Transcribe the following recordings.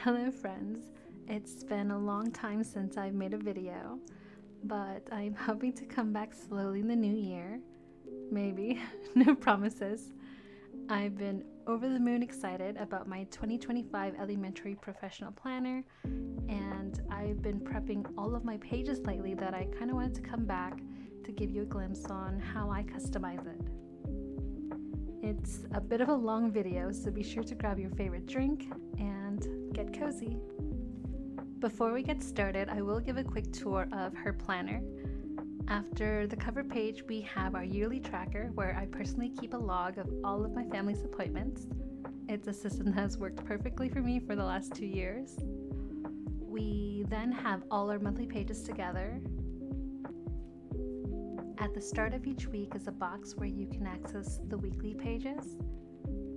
Hello friends, it's been a long time since I've made a video, but I'm hoping to come back slowly in the new year. Maybe, no promises. I've been over the moon excited about my 2025 Elementary Professional Planner, and I've been prepping all of my pages lately that I kind of wanted to come back to give you a glimpse on how I customize it. It's a bit of a long video, so be sure to grab your favorite drink and get cozy. Before we get started, I will give a quick tour of her planner. After the cover page, we have our yearly tracker where I personally keep a log of all of my family's appointments. It's a system that has worked perfectly for me for the last 2 years. We then have all our monthly pages together. At the start of each week is a box where you can access the weekly pages.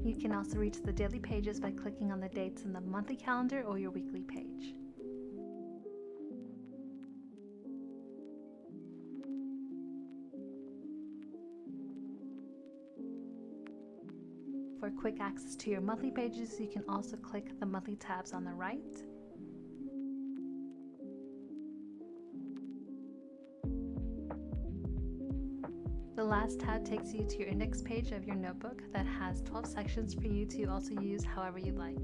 You can also reach the daily pages by clicking on the dates in the monthly calendar or your weekly page. For quick access to your monthly pages, you can also click the monthly tabs on the right. The last tab takes you to your index page of your notebook that has 12 sections for you to also use however you like.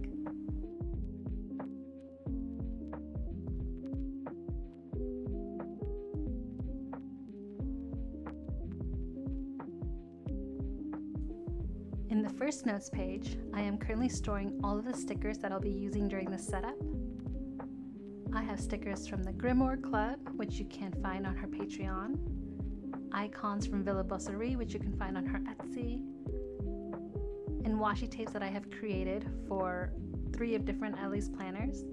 In the first notes page, I am currently storing all of the stickers that I'll be using during the setup. I have stickers from the Grimoire Club, which you can find on her Patreon, icons from Villa Bosserie, which you can find on her Etsy, and washi tapes that I have created for 3 of different Elly's planners,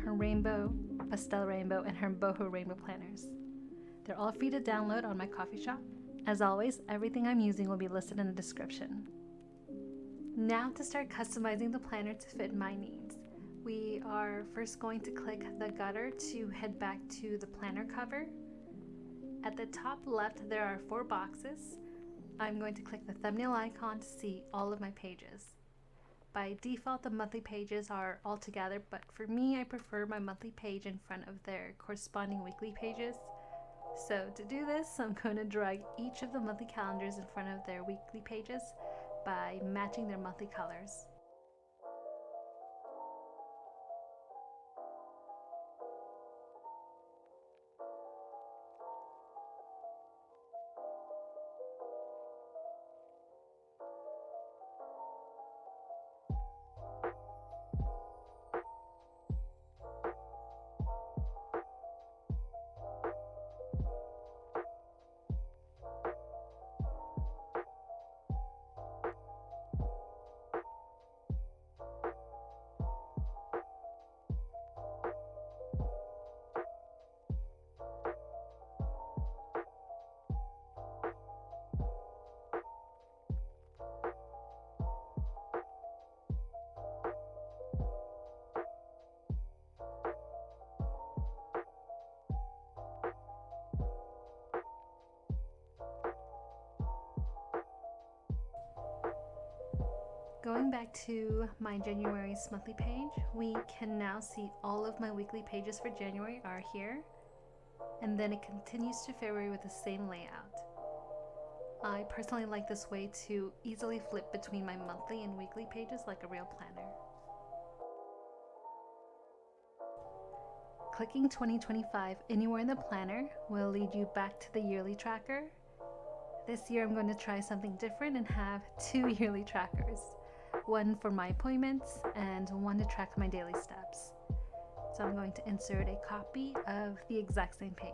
her rainbow, pastel rainbow, and her boho rainbow planners. They're all free to download on my coffee shop. As always, everything I'm using will be listed in the description. Now to start customizing the planner to fit my needs. We are first going to click the gutter to head back to the planner cover. At the top left, there are 4 boxes. I'm going to click the thumbnail icon to see all of my pages. By default, the monthly pages are all together, but for me, I prefer my monthly page in front of their corresponding weekly pages. So to do this, I'm going to drag each of the monthly calendars in front of their weekly pages by matching their monthly colors. Going back to my January's monthly page, we can now see all of my weekly pages for January are here, and then it continues to February with the same layout. I personally like this way to easily flip between my monthly and weekly pages like a real planner. Clicking 2025 anywhere in the planner will lead you back to the yearly tracker. This year I'm going to try something different and have 2 yearly trackers. One for my appointments and one to track my daily steps. So I'm going to insert a copy of the exact same page.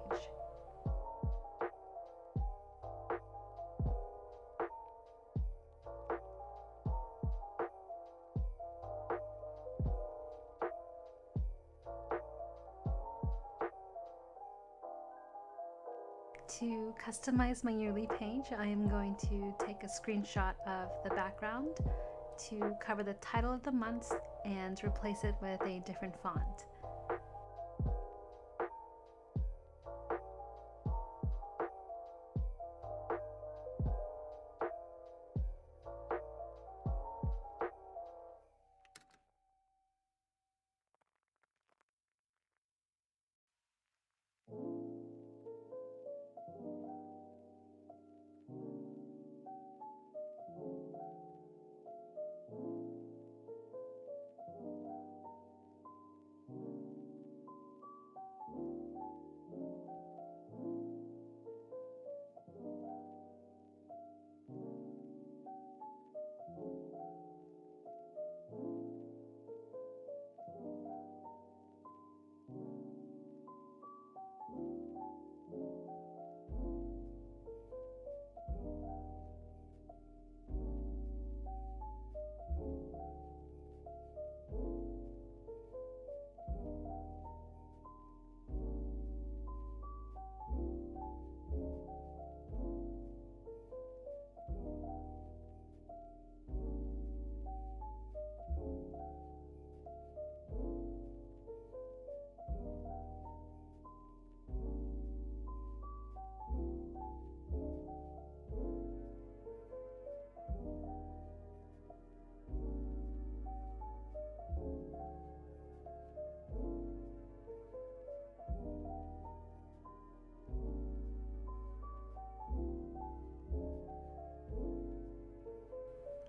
To customize my yearly page, I am going to take a screenshot of the background to cover the title of the month and replace it with a different font.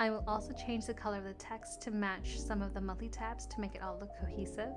I will also change the color of the text to match some of the monthly tabs to make it all look cohesive.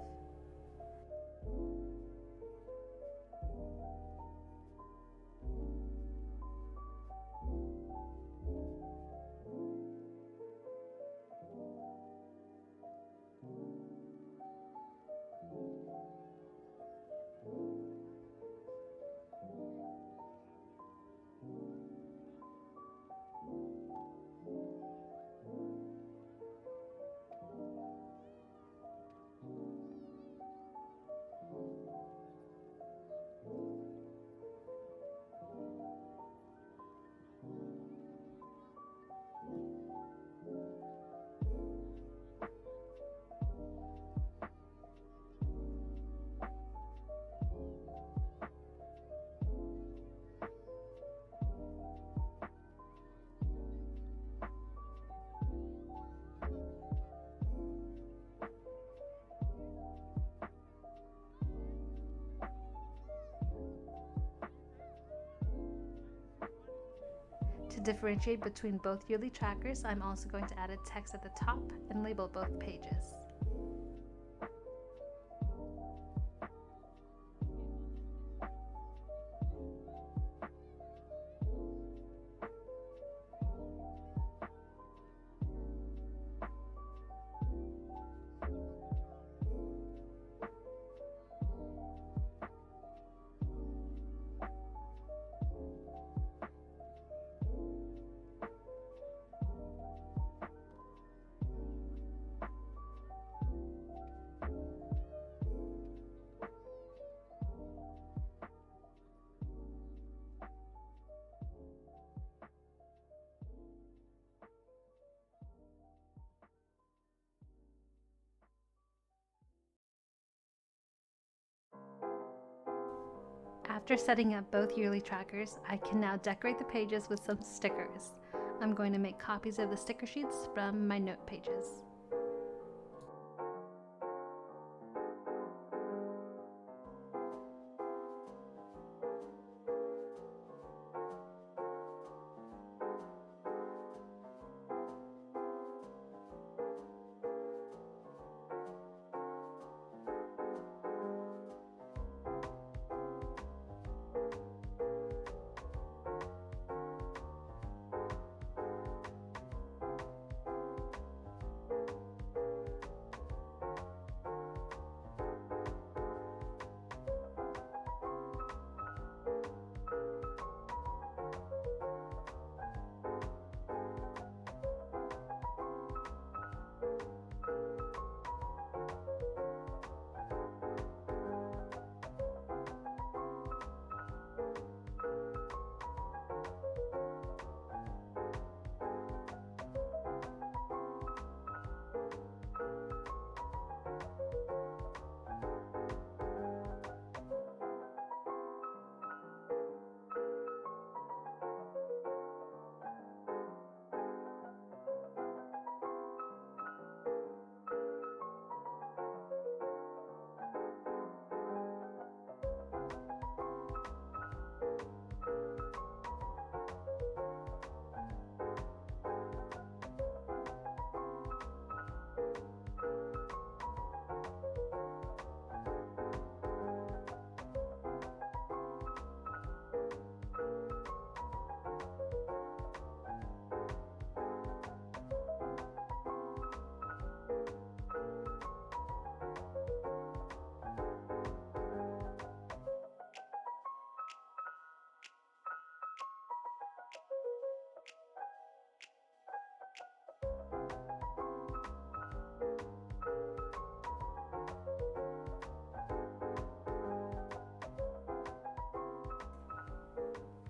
To differentiate between both yearly trackers, I'm also going to add a text at the top and label both pages. After setting up both yearly trackers, I can now decorate the pages with some stickers. I'm going to make copies of the sticker sheets from my note pages.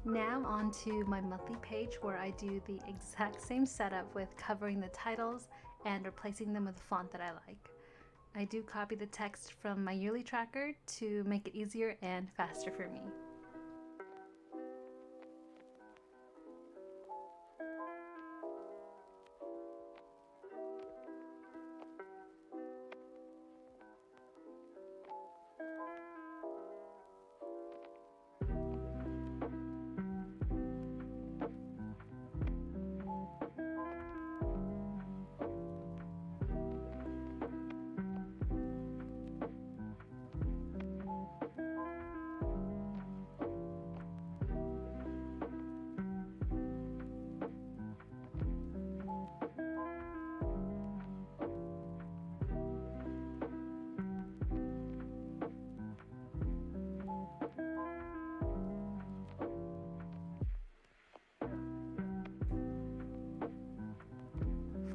Now on to my monthly page where I do the exact same setup with covering the titles and replacing them with a font that I like. I do copy the text from my yearly tracker to make it easier and faster for me.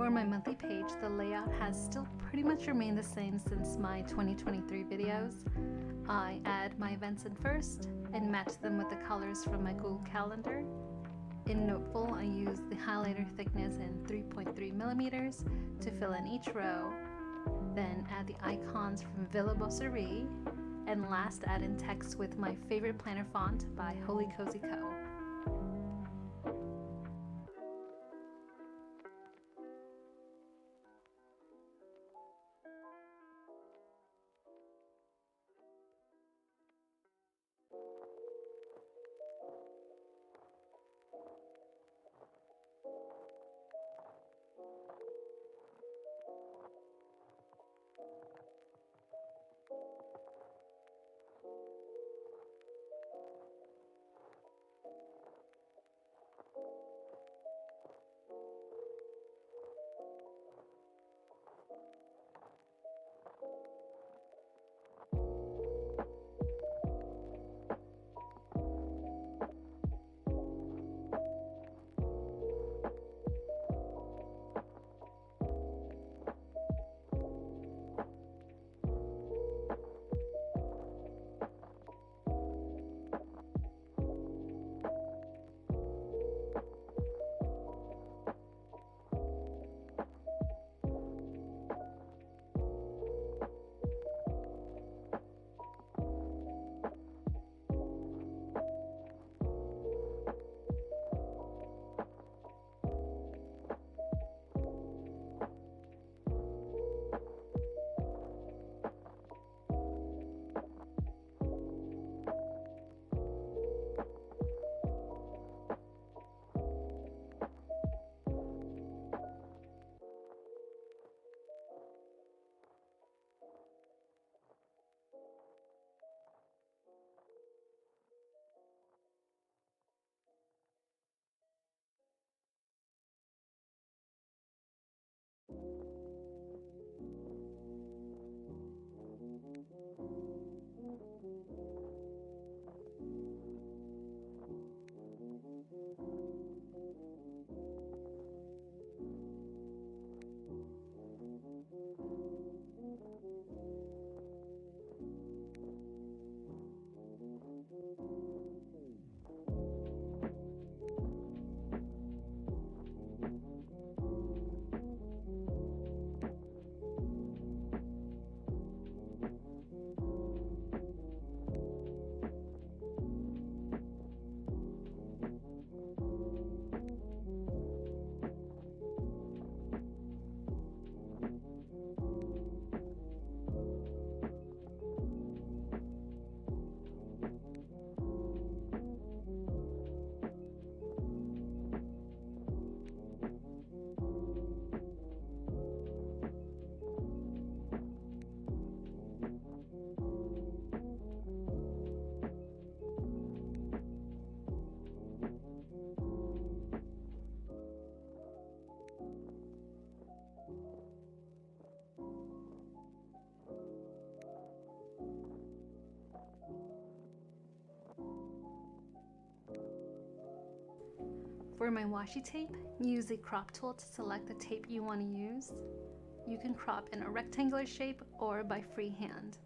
For my monthly page, the layout has still pretty much remained the same since my 2023 videos. I add my events in first and match them with the colors from my Google Calendar. In Noteful, I use the highlighter thickness in 3.3 millimeters to fill in each row, then add the icons from Villa Bosserie, and last add in text with my favorite planner font by Holy Cozy Co. For my washi tape, use the crop tool to select the tape you want to use. You can crop in a rectangular shape or by freehand.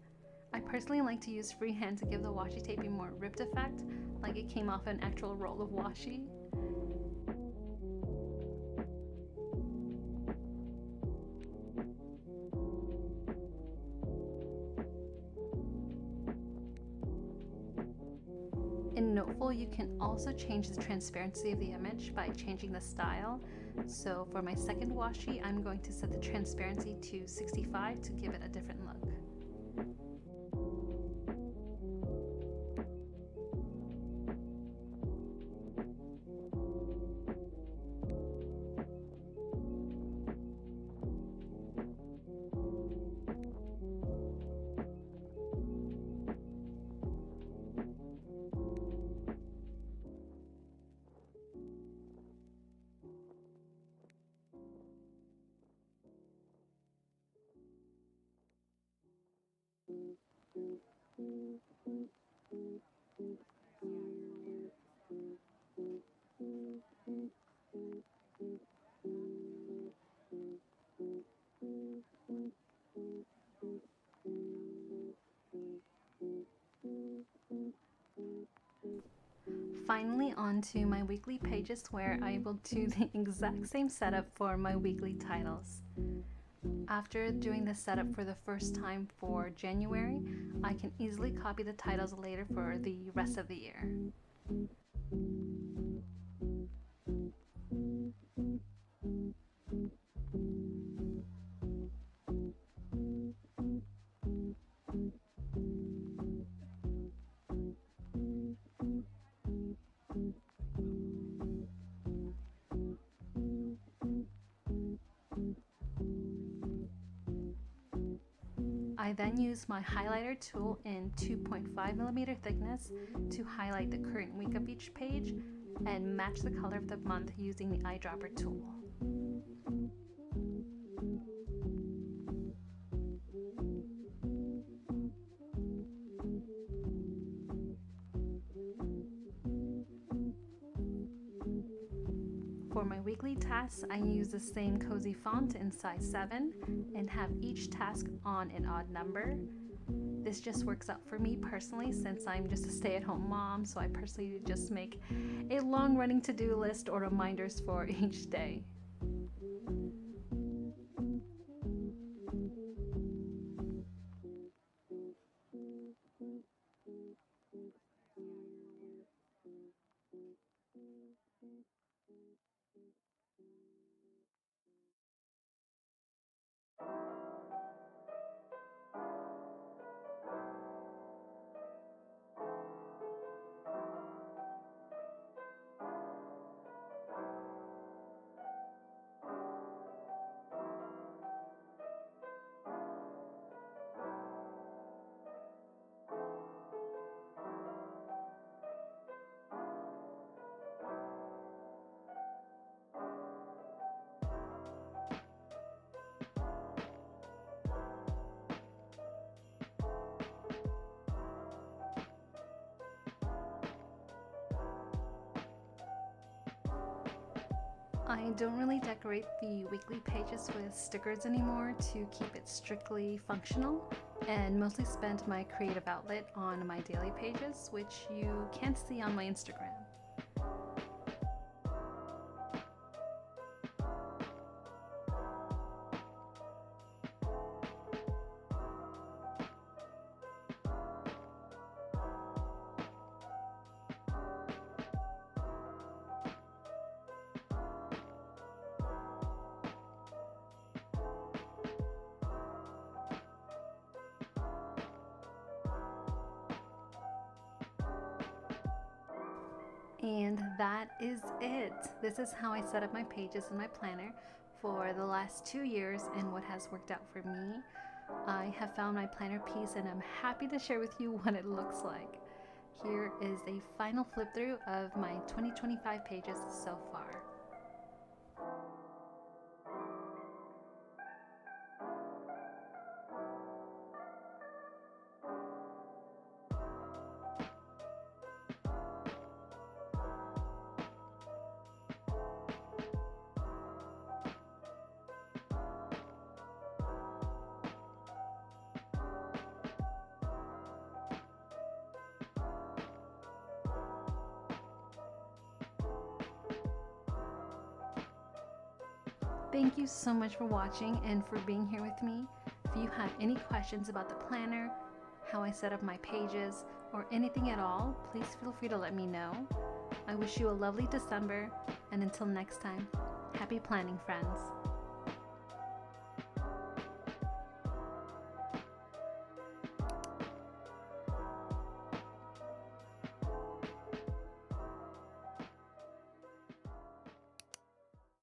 I personally like to use freehand to give the washi tape a more ripped effect, like it came off an actual roll of washi. In Noteful, you can also change the transparency of the image by changing the style. So for my second washi, I'm going to set the transparency to 65 to give it a different look. Finally, on to my weekly pages where I will do the exact same setup for my weekly titles. After doing the setup for the first time for January, I can easily copy the titles later for the rest of the year. I then use my highlighter tool in 2.5mm thickness to highlight the current week of each page and match the color of the month using the eyedropper tool. For my weekly tasks, I use the same cozy font in size 7 and have each task on an odd number. This just works out for me personally since I'm just a stay-at-home mom, so I personally just make a long-running to-do list or reminders for each day. I don't really decorate the weekly pages with stickers anymore to keep it strictly functional, and mostly spend my creative outlet on my daily pages, which you can't see on my Instagram. And that is it. This is how I set up my pages in my planner for the last 2 years and what has worked out for me. I have found my planner piece and I'm happy to share with you what it looks like. Here is a final flip through of my 2025 pages so far. Thank you so much for watching and for being here with me. If you have any questions about the planner, how I set up my pages, or anything at all, please feel free to let me know. I wish you a lovely December, and until next time, happy planning, friends.